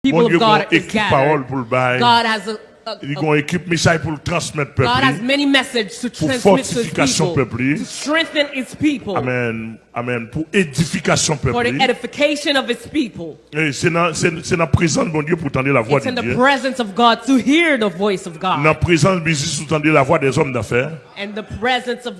People of God is gathered. God has God has many messages to transmit to his people, to strengthen its people. Amen. Amen. Pour édification peuple. For the edification of its people. C'est dans la présence de bon Dieu pour entendre la voix de Dieu. It's in the presence of God to hear the voice of God. Dans la présence de Jésus pour entendre la voix des hommes d'affaires. And the presence of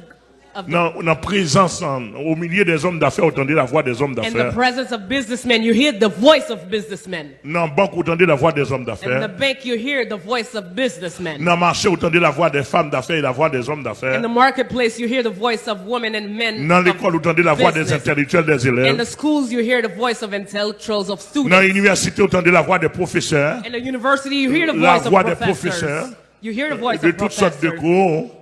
dans la présence au milieu des hommes d'affaires, entendez la voix des hommes d'affaires. In the presence of businessmen, you hear the voice of businessmen. Dans la banque, entendez la voix des hommes d'affaires. In the bank, you hear the voice of businessmen. Dans le marché, entendez la voix des femmes d'affaires et la voix des hommes d'affaires. In the marketplace, you hear the voice of women and men. Dans l'école, entendez la voix des intellectuels, des élèves. In the schools, you hear the voice of intellectuals, of students. Dans l'université, entendez la voix des professeurs. In the university, you hear the voice of professors. You hear the voice of professors,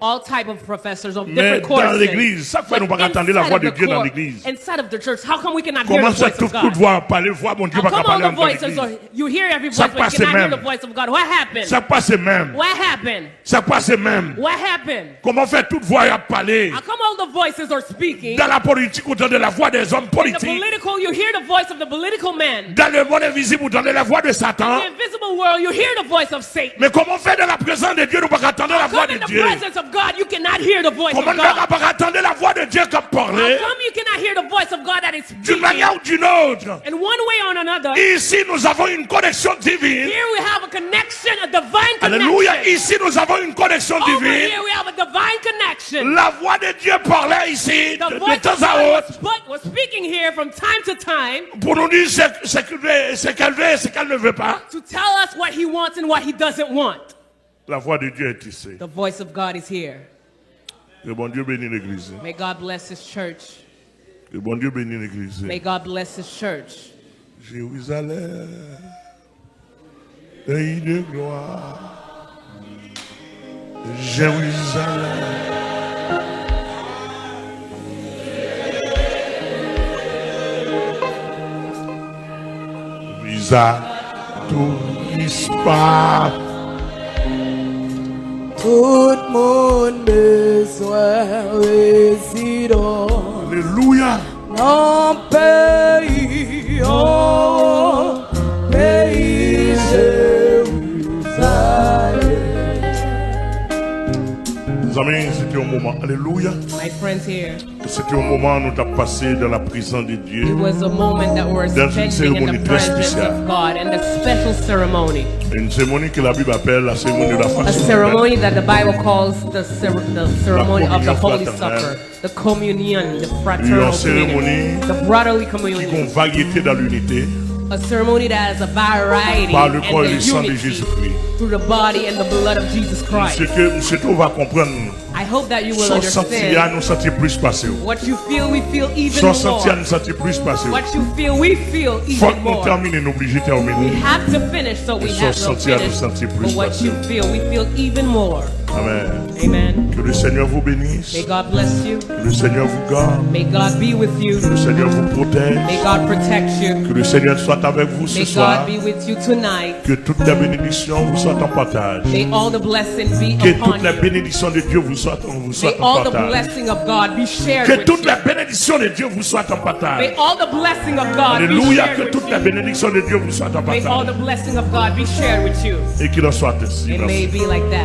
all type of professors of different courses. Dans l'église, chaque fois nous pas entendre la voix de Dieu dans l'église. Inside of the church, how come we cannot hear the voice of God? Voix parler, voix mon Dieu pas parler dans l'église. You hear every voice, but you cannot hear the voice of God. What happened? Ça passe même. What happened? Ça passe même. What happened? Comment faire toute voix à parler? How come all the voices are speaking? Dans la politique, vous entendez la voix des hommes politiques. In the political, you hear the voice of the political men. Dans le monde invisible, vous entendez la voix de Satan. In the invisible world, you hear the voice of Satan. Mais comment faire dans la présence de Dieu, nous pas entendre la voix de Dieu? In the presence of God, you cannot hear the voice of God. Comment pas entendre la voix de Dieu comme parler? How come you cannot hear the voice of God that is speaking? D'une manière ou d'une autre. In one way or another. Ici, nous avons une connexion divine. Here we have a connection, a divine connection. Alléluia. Ici, nous avons une connexion divine. Over here we have a divine connection. La voix de Dieu parlait ici de temps à autre. Was speaking here from time to time. Pour nous dire ce qu'elle veut et ce qu'elle ne veut pas. To tell us what he wants and what he doesn't want. La voix de Dieu est ici. The voice of God is here. Que bon Dieu bénisse l'église. May God bless his church. Que bon Dieu bénisse l'église. May God bless his church. Jérusalem, pays de gloire. Jérusalem. Visa, tout disparaît. Tout le monde besoin résident. Alléluia. Dans pays, oh, pays Jérusalem. Amis, c'était un moment, alléluia. My friends here. C'était un moment où nous avons passé dans la présence de Dieu. It was a moment that we were spending in the presence of God and a special ceremony. Une cérémonie que la Bible appelle la cérémonie de la A ceremony that the Bible calls the ceremony of the Holy Supper, the communion, the fraternal communion, the brotherly communion. Qui ont variété dans l'unité. A ceremony that has a variety par le corps et and le the sang de unity Jésus-Christ. through the body and the blood of Jesus Christ. Ce que on va comprendre. I hope that you will Sans sentir, understand. nous sentir plus passer. What you feel, we feel even Sans sentir, more. nous sentir plus passer. What you feel, we feel Faut even qu'on more. termine, nous obligés de terminer. We have to finish, so we have to finish. But what you feel, we feel even more. Amen. Amen. Que le Seigneur vous bénisse. May God bless you. Que le Seigneur vous garde. May God be with you. Que le Seigneur vous protège. May God protect you. Que le Seigneur soit avec vous ce May soir. God be with you tonight. Que toutes les bénédictions vous soient en partage. May all the blessings be Que upon toutes les you. bénédictions de Dieu vous soient May en all the partage. blessing of God be shared Que with toutes you. les bénédictions de Dieu vous soient en partage. May all the blessing of God be Alléluia. shared Que with toutes les you. bénédictions de Dieu vous soient en May all the partage. blessing of God be shared with you. Et qu'il en soit ainsi. It may be like that.